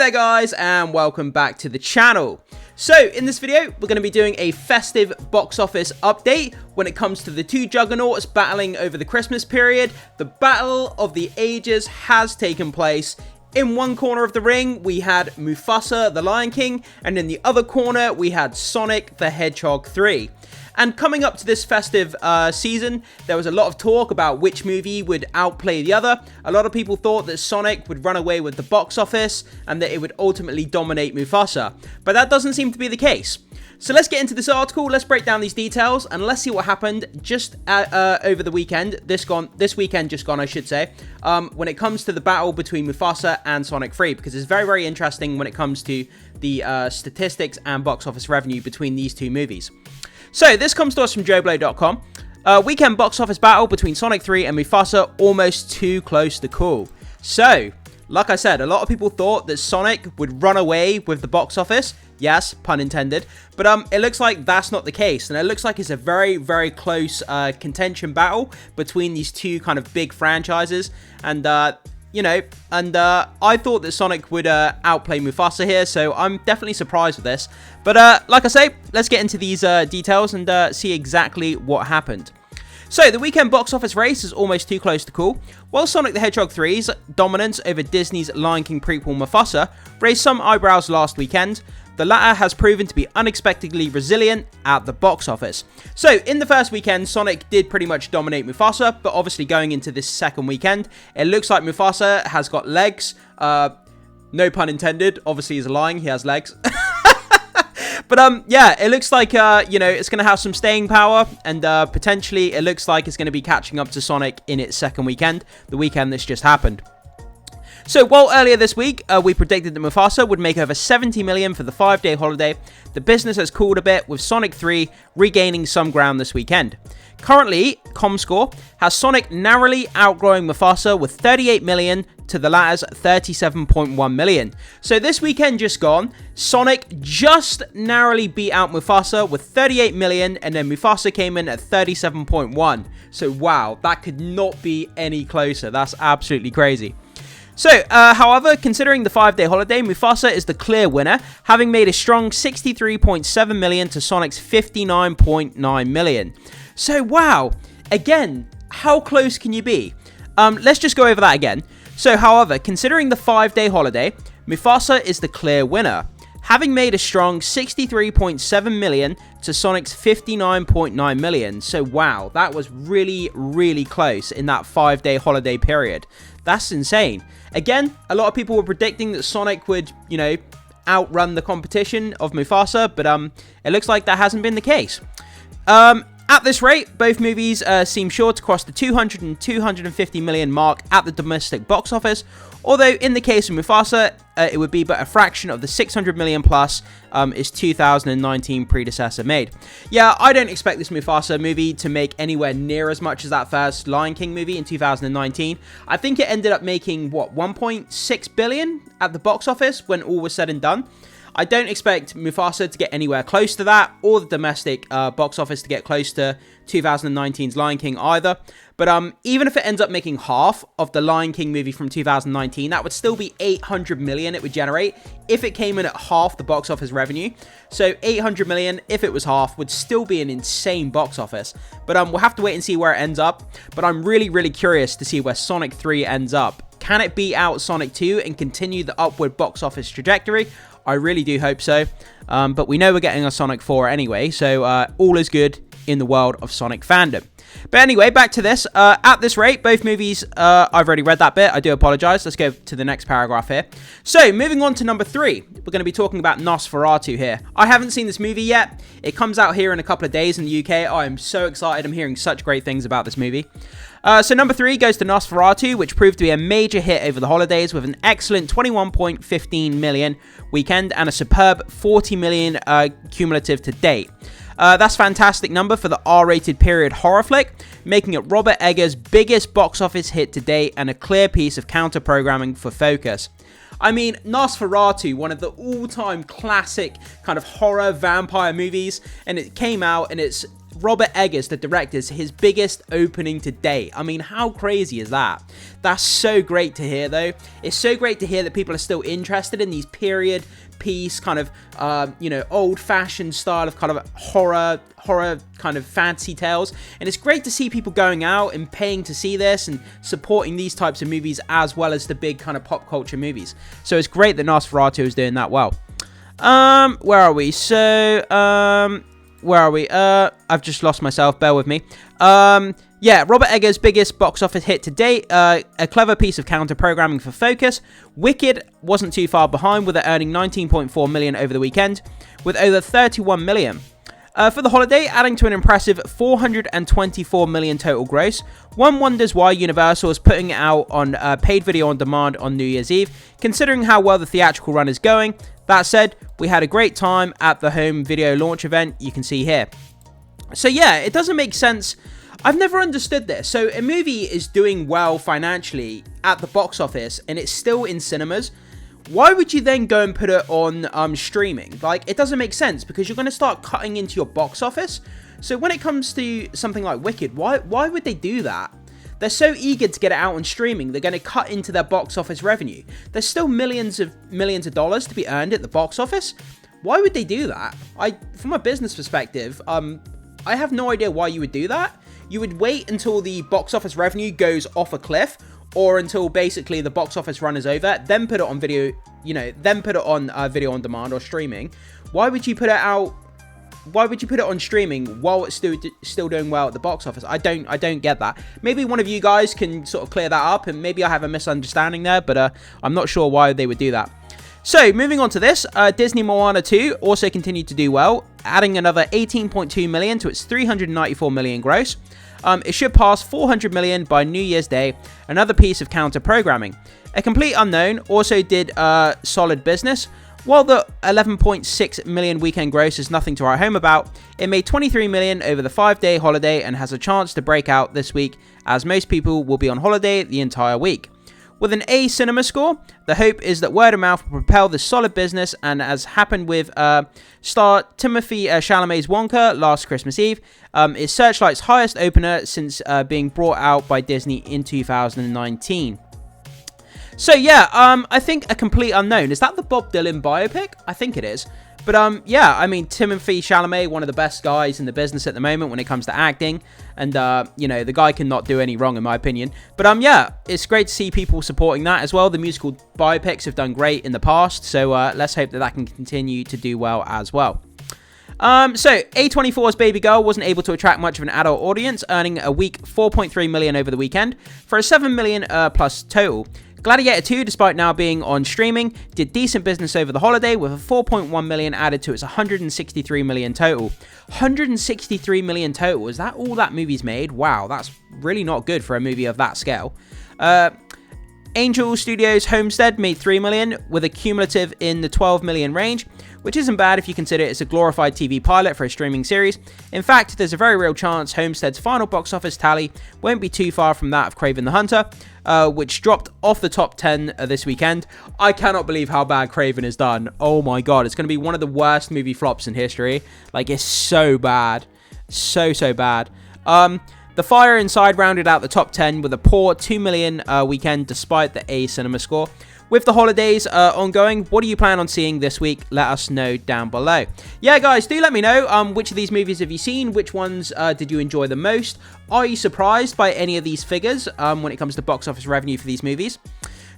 there guys, and welcome back to the channel. So in this video, we're going to be doing a festive box office update when it comes to the two juggernauts battling over the Christmas period. The battle of the ages has taken place. In one corner of the ring, we had Mufasa, the Lion King, and in the other corner, we had Sonic the Hedgehog 3. And coming up to this festive season, there was a lot of talk about which movie would outplay the other. A lot of people thought that Sonic would run away with the box office and that it would ultimately dominate Mufasa. But that doesn't seem to be the case. So let's get into this article, let's break down these details, and let's see what happened just over the weekend, this weekend just gone, I should say, when it comes to the battle between Mufasa and Sonic 3, because it's very, very interesting when it comes to the statistics and box office revenue between these two movies. So, this comes to us from JoBlo.com. Weekend box office battle between Sonic 3 and Mufasa, almost too close to call. So, like I said, a lot of people thought that Sonic would run away with the box office. Yes, pun intended. But it looks like that's not the case. And it looks like it's a very, very close contention battle between these two kind of big franchises. And, I thought that Sonic would outplay Mufasa here, so I'm definitely surprised with this. But like I say, let's get into these details and see exactly what happened. So, the weekend box office race is almost too close to call. While Sonic the Hedgehog 3's dominance over Disney's Lion King prequel Mufasa raised some eyebrows last weekend, the latter has proven to be unexpectedly resilient at the box office. So, in the first weekend, Sonic did pretty much dominate Mufasa, but obviously going into this second weekend, it looks like Mufasa has got legs. No pun intended, obviously he's lying, he has legs. But, yeah, it looks like, it's going to have some staying power, and potentially it looks like it's going to be catching up to Sonic in its second weekend, the weekend this just happened. So, while earlier this week, we predicted that Mufasa would make over 70 million for the 5-day holiday, the business has cooled a bit, with Sonic 3 regaining some ground this weekend. Currently, ComScore has Sonic narrowly outgrowing Mufasa with 38 million to the latter's 37.1 million. So this weekend just gone, Sonic just narrowly beat out Mufasa with 38 million, and then Mufasa came in at 37.1. So wow, that could not be any closer. That's absolutely crazy. So, however, considering the 5-day holiday, Mufasa is the clear winner, having made a strong 63.7 million to Sonic's 59.9 million. So, wow, again, how close can you be? Let's just go over that again. So, however, considering the 5-day holiday, Mufasa is the clear winner, having made a strong 63.7 million to Sonic's 59.9 million. So, wow, that was really, really close in that 5-day holiday period. That's insane. Again, a lot of people were predicting that Sonic would, outrun the competition of Mufasa, but it looks like that hasn't been the case. At this rate, both movies seem sure to cross the 200 and 250 million mark at the domestic box office, although in the case of Mufasa, it would be but a fraction of the 600 million plus its 2019 predecessor made. Yeah, I don't expect this Mufasa movie to make anywhere near as much as that first Lion King movie in 2019. I think it ended up making, 1.6 billion at the box office when all was said and done. I don't expect Mufasa to get anywhere close to that, or the domestic box office to get close to 2019's Lion King either. But even if it ends up making half of the Lion King movie from 2019, that would still be 800 million it would generate if it came in at half the box office revenue. So 800 million, if it was half, would still be an insane box office. But we'll have to wait and see where it ends up. But I'm really, really curious to see where Sonic 3 ends up. Can it beat out Sonic 2 and continue the upward box office trajectory? I really do hope so, but we know we're getting a Sonic 4 anyway, so all is good in the world of Sonic fandom. But anyway, back to this. At this rate, both movies, I've already read that bit, I do apologise. Let's go to the next paragraph here. So, moving on to number 3, we're going to be talking about Nosferatu here. I haven't seen this movie yet. It comes out here in a couple of days in the UK. I am so excited. I'm hearing such great things about this movie. So number 3 goes to Nosferatu, which proved to be a major hit over the holidays with an excellent 21.15 million weekend and a superb 40 million cumulative to date. That's a fantastic number for the R-rated period horror flick, making it Robert Eggers' biggest box office hit to date and a clear piece of counter-programming for Focus. I mean, Nosferatu, one of the all-time classic kind of horror vampire movies, and it came out and it's Robert Eggers, the director, his biggest opening to date. I mean, how crazy is that? That's so great to hear, though. It's so great to hear that people are still interested in these period piece kind of, old-fashioned style of kind of horror kind of fantasy tales. And it's great to see people going out and paying to see this and supporting these types of movies as well as the big kind of pop culture movies. So it's great that Nosferatu is doing that well. Where are we? So, where are we? I've just lost myself. Bear with me. Yeah, Robert Eggers' biggest box office hit to date. A clever piece of counter-programming for focus. Wicked wasn't too far behind, with it earning 19.4 million over the weekend, with over 31 million. For the holiday, adding to an impressive 424 million total gross. One wonders why Universal is putting it out on paid video on demand on New Year's Eve, considering how well the theatrical run is going. That said, we had a great time at the home video launch event you can see here. So yeah, it doesn't make sense. I've never understood this. So a movie is doing well financially at the box office and it's still in cinemas. Why would you then go and put it on streaming? Like, it doesn't make sense because you're going to start cutting into your box office. So when it comes to something like Wicked, why would they do that? They're so eager to get it out on streaming, they're going to cut into their box office revenue. There's still millions of dollars to be earned at the box office. Why would they do that? From a business perspective, I have no idea why you would do that. You would wait until the box office revenue goes off a cliff, or until basically the box office run is over, then put it on video, then put it on video on demand or streaming. Why would you put it out? Why would you put it on streaming while it's still doing well at the box office? I don't get that. Maybe one of you guys can sort of clear that up, and maybe I have a misunderstanding there, but I'm not sure why they would do that. So, moving on to this, Disney Moana 2 also continued to do well, adding another 18.2 million to its 394 million gross. It should pass 400 million by New Year's Day, another piece of counter-programming. A Complete Unknown also did solid business. While the 11.6 million weekend gross is nothing to write home about, it made 23 million over the 5-day holiday and has a chance to break out this week, as most people will be on holiday the entire week. With an A cinema score, the hope is that word of mouth will propel this solid business, and as happened with star Timothée Chalamet's Wonka last Christmas Eve, is Searchlight's highest opener since being brought out by Disney in 2019. So yeah, I think A Complete Unknown, is that the Bob Dylan biopic? I think it is. But yeah, I mean, Timothée Chalamet, one of the best guys in the business at the moment when it comes to acting, and the guy cannot do any wrong in my opinion. But yeah, it's great to see people supporting that as well. The musical biopics have done great in the past, so let's hope that that can continue to do well as well. So A24's Baby Girl wasn't able to attract much of an adult audience, earning a weak 4.3 million over the weekend for a 7 million plus total. Gladiator 2, despite now being on streaming, did decent business over the holiday with a 4.1 million added to its 163 million total. 163 million total, is that all that movie's made? Wow, that's really not good for a movie of that scale. Angel Studios' Homestead made 3 million, with a cumulative in the 12 million range, which isn't bad if you consider it's a glorified TV pilot for a streaming series. In fact, there's a very real chance Homestead's final box office tally won't be too far from that of Kraven the Hunter, which dropped off the top 10 this weekend. I cannot believe how bad Kraven has done. Oh my god, it's going to be one of the worst movie flops in history. Like, it's so bad. So bad. The Fire Inside rounded out the top 10 with a poor 2 million weekend despite the A cinema score. With the holidays ongoing, what do you plan on seeing this week? Let us know down below. Yeah, guys, do let me know which of these movies have you seen? Which ones did you enjoy the most? Are you surprised by any of these figures when it comes to box office revenue for these movies?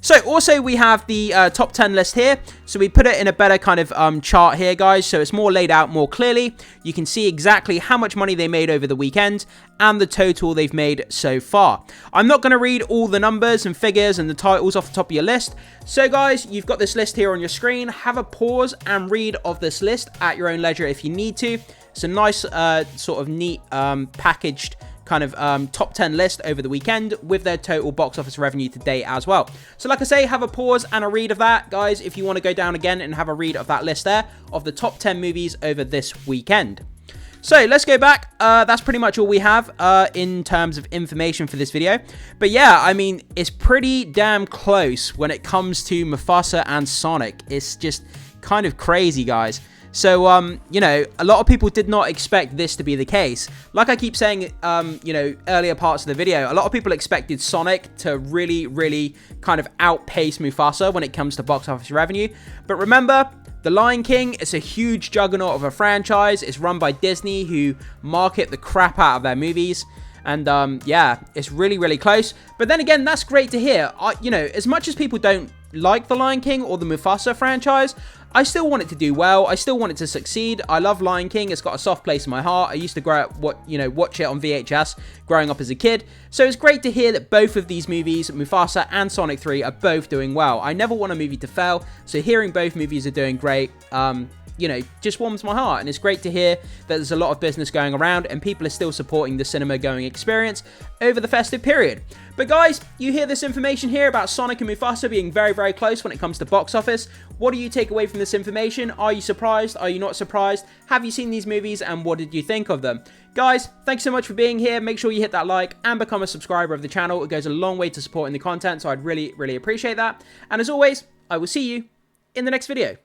So also we have the top 10 list here. So we put it in a better kind of chart here, guys. So it's more laid out more clearly. You can see exactly how much money they made over the weekend and the total they've made so far. I'm not going to read all the numbers and figures and the titles off the top of your list. So guys, you've got this list here on your screen. Have a pause and read of this list at your own leisure if you need to. It's a nice sort of neat packaged kind of top 10 list over the weekend with their total box office revenue to date as well. So like I say, have a pause and a read of that, guys, if you want to go down again and have a read of that list there of the top 10 movies over this weekend. So let's go back. That's pretty much all we have in terms of information for this video. But yeah, I mean, it's pretty damn close when it comes to Mufasa and Sonic. It's just kind of crazy, guys. So, you know, a lot of people did not expect this to be the case. Like I keep saying, you know, earlier parts of the video, a lot of people expected Sonic to really kind of outpace Mufasa when it comes to box office revenue. But remember, The Lion King is a huge juggernaut of a franchise. It's run by Disney, who market the crap out of their movies. And yeah, it's really close. But then again, that's great to hear. You know, as much as people don't like The Lion King or the Mufasa franchise, I still want it to do well. I still want it to succeed. I love Lion King. It's got a soft place in my heart. I used to watch it on VHS growing up as a kid. So it's great to hear that both of these movies, Mufasa and Sonic 3, are both doing well. I never want a movie to fail. So hearing both movies are doing great, you know, just warms my heart. And it's great to hear that there's a lot of business going around and people are still supporting the cinema going experience over the festive period. But guys, you hear this information here about Sonic and Mufasa being very close when it comes to box office. What do you take away from this information? Are you surprised? Are you not surprised? Have you seen these movies and what did you think of them? Guys, thanks so much for being here. Make sure you hit that like and become a subscriber of the channel. It goes a long way to supporting the content, so I'd really appreciate that. And as always, I will see you in the next video.